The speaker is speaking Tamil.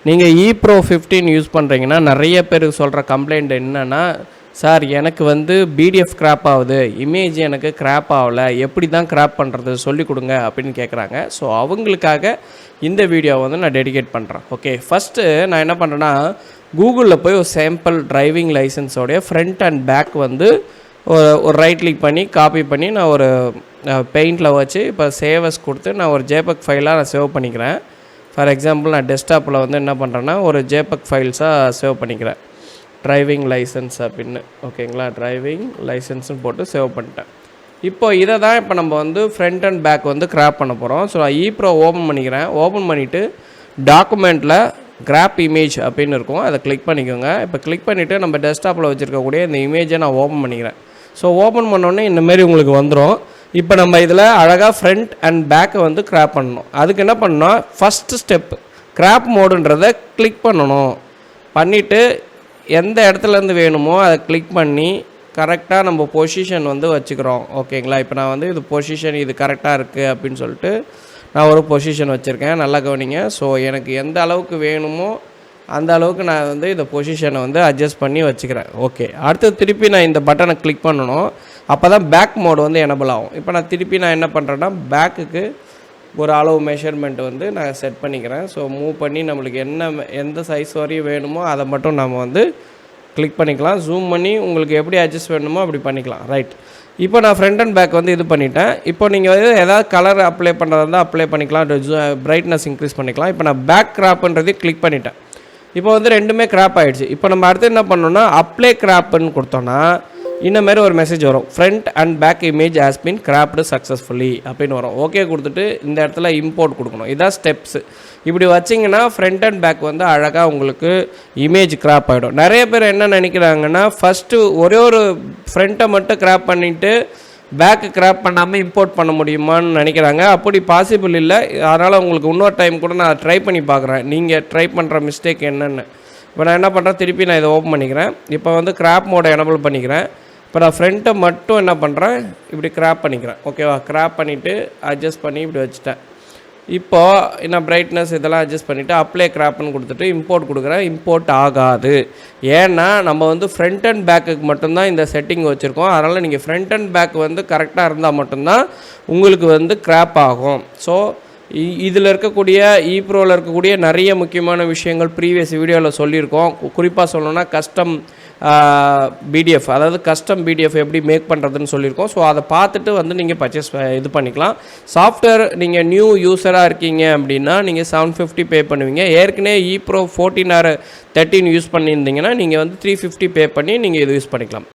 நீங்கள் ePro 15 யூஸ் பண்ணுறீங்கன்னா நிறைய பேருக்கு சொல்கிற கம்ப்ளைண்ட் என்னென்னா, சார் எனக்கு வந்து பிடிஎஃப் கிராப் ஆகுது, இமேஜ் எனக்கு கிராப் ஆகலை, எப்படி தான் கிராப் பண்ணுறது சொல்லிக் கொடுங்க அப்படின்னு கேட்குறாங்க. ஸோ அவங்களுக்காக இந்த வீடியோவை வந்து நான் டெடிகேட் பண்ணுறேன். ஓகே, ஃபஸ்ட்டு நான் என்ன பண்ணுறேன்னா, கூகுளில் போய் ஒரு சாம்பிள் டிரைவிங் லைசன்ஸோடைய ஃப்ரண்ட் அண்ட் பேக் வந்து ஒரு ரைட் கிளிக் பண்ணி காப்பி பண்ணி நான் ஒரு பெயிண்டில் வச்சு இப்போ சேவஸ் கொடுத்து நான் ஒரு ஜேபக் ஃபைலாக நான் சேவ் பண்ணிக்கிறேன். ஃபார் எக்ஸாம்பிள் நான் டெஸ்க்டாப்பில் வந்து என்ன பண்ணுறேன்னா ஒரு ஜேபக் ஃபைல்ஸாக சேவ் பண்ணிக்கிறேன். டிரைவிங் லைசன்ஸ் அப்படின்னு, ஓகேங்களா, டிரைவிங் லைசன்ஸ்னு போட்டு சேவ் பண்ணிட்டேன். இப்போ இதை தான் இப்போ நம்ம வந்து ஃப்ரண்ட் அண்ட் பேக் வந்து கிராப் பண்ண போகிறோம். ஸோ நான் ePro ஓப்பன் பண்ணிக்கிறேன். ஓப்பன் பண்ணிவிட்டு டாக்குமெண்ட்டில் கிராப் இமேஜ் அப்படின்னு இருக்கும், அதை கிளிக் பண்ணிக்கோங்க. இப்போ கிளிக் பண்ணிவிட்டு நம்ம டெஸ்க்டாப்பில் வச்சுருக்கக்கூடிய இந்த இமேஜை நான் ஓப்பன் பண்ணிக்கிறேன். ஸோ ஓப்பன் பண்ணோடனே இந்தமாரி உங்களுக்கு வந்துடும். இப்போ நம்ம இதில் அழகாக ஃப்ரண்ட் அண்ட் பேக்கை வந்து கிராப் பண்ணணும். அதுக்கு என்ன பண்ணணும், ஃபஸ்ட்டு ஸ்டெப்பு கிராப் மோடுன்றதை கிளிக் பண்ணணும். பண்ணிவிட்டு எந்த இடத்துலேருந்து வேணுமோ அதை கிளிக் பண்ணி கரெக்டாக நம்ம பொசிஷன் வந்து வச்சுக்கிறோம். ஓகேங்களா, இப்போ நான் வந்து இது பொசிஷன் இது கரெக்டாக இருக்குது அப்படின்னு சொல்லிட்டு நான் ஒரு பொசிஷன் வச்சுருக்கேன். நல்லா கவனிங்க. ஸோ எனக்கு எந்த அளவுக்கு வேணுமோ அந்த அளவுக்கு நான் வந்து இந்த பொசிஷனை வந்து அட்ஜஸ்ட் பண்ணி வச்சுக்கிறேன். ஓகே, அடுத்து திருப்பி நான் இந்த பட்டனை கிளிக் பண்ணணும். அப்போ தான் பேக் மோடு வந்து எனபிள் ஆகும். இப்போ நான் திருப்பி நான் என்ன பண்ணுறேன்னா பேக்குக்கு ஒரு அளவு மெஷர்மெண்ட் வந்து நான் செட் பண்ணிக்கிறேன். ஸோ மூவ் பண்ணி நம்மளுக்கு எந்த சைஸ் வரையும் வேணுமோ அதை மட்டும் நம்ம வந்து கிளிக் பண்ணிக்கலாம். ஜூம் பண்ணி உங்களுக்கு எப்படி அட்ஜஸ்ட் வேணுமோ அப்படி பண்ணிக்கலாம். ரைட், இப்போ நான் ஃப்ரண்ட் அண்ட் பேக் வந்து இது பண்ணிட்டேன். இப்போ நீங்கள் வந்து ஏதாவது கலர் அப்ளை பண்ணுறதா இருந்தால் அப்ளை பண்ணிக்கலாம், பிரைட்னஸ் இன்க்ரீஸ் பண்ணிக்கலாம். இப்போ நான் பேக் கிராப்ன்றதையும் கிளிக் பண்ணிட்டேன். இப்போ வந்து ரெண்டுமே கிராப் ஆகிடுச்சு. இப்போ நம்ம அடுத்து என்ன பண்ணோன்னா அப்ளை கிராப்னு கொடுத்தோன்னா இந்தமாரி ஒரு மெசேஜ் வரும், front and back image has been cropped successfully அப்படின்னு வரும். ஓகே கொடுத்துட்டு இந்த இடத்துல இம்போர்ட் கொடுக்கணும். இதான் ஸ்டெப்ஸு. இப்படி வச்சிங்கன்னா ஃப்ரண்ட் அண்ட் பேக் வந்து அழகாக உங்களுக்கு இமேஜ் கிராப் ஆகிடும். நிறைய பேர் என்ன நினைக்கிறாங்கன்னா, ஃபஸ்ட்டு ஒரே ஒரு ஃப்ரண்ட்டை மட்டும் கிராப் பண்ணிவிட்டு பேக்கு கிராப் பண்ணாமல் இம்போர்ட் பண்ண முடியுமான்னு நினைக்கிறாங்க. அப்படி பாசிபிள் இல்லை. அதனால் உங்களுக்கு இன்னொரு டைம் கூட நான் ட்ரை பண்ணி பார்க்குறேன், நீங்கள் ட்ரை பண்ணுற மிஸ்டேக் என்னென்னு. இப்போ நான் என்ன பண்ணுறேன், திருப்பி நான் இதை ஓப்பன் பண்ணிக்கிறேன். இப்போ வந்து கிராப் மோடை எனபிள் பண்ணிக்கிறேன். இப்போ நான் ஃப்ரண்ட்டை மட்டும் என்ன பண்ணுறேன், இப்படி கிராப் பண்ணிக்கிறேன். ஓகேவா, கிராப் பண்ணிவிட்டு அட்ஜஸ்ட் பண்ணி இப்படி வச்சுட்டேன். இப்போது நான் பிரைட்னஸ் இதெல்லாம் அட்ஜஸ்ட் பண்ணிவிட்டு அப்ளை கிராப்னு கொடுத்துட்டு இம்போர்ட் கொடுக்குறேன். இம்போர்ட் ஆகாது. ஏன்னா நம்ம வந்து ஃப்ரண்ட் அண்ட் பேக்குக்கு மட்டும்தான் இந்த செட்டிங் வச்சுருக்கோம். அதனால் நீங்கள் ஃப்ரண்ட் அண்ட் பேக் வந்து கரெக்டாக இருந்தால் மட்டும்தான் உங்களுக்கு வந்து கிராப் ஆகும். ஸோ இதில் இருக்கக்கூடிய eProவில் இருக்கக்கூடிய நிறைய முக்கியமான விஷயங்கள் ப்ரீவியஸ் வீடியோவில் சொல்லியிருக்கோம். குறிப்பாக சொல்லணும்னா கஸ்டம் பிடிஎஃப், அதாவது கஸ்டம் பிடிஎஃப் எப்படி மேக் பண்ணுறதுன்னு சொல்லியிருக்கோம். ஸோ அதை பார்த்துட்டு வந்து நீங்கள் பர்ச்சேஸ் இது பண்ணிக்கலாம். சாஃப்ட்வேர் நீங்கள் நியூ யூஸராக இருக்கீங்க அப்படின்னா நீங்கள் 750 பே பண்ணுவீங்க. ஏற்கனவே ePro 14 or 13 யூஸ் பண்ணியிருந்தீங்கன்னா நீங்கள் வந்து 350 பே பண்ணி நீங்கள் இது யூஸ் பண்ணிக்கலாம்.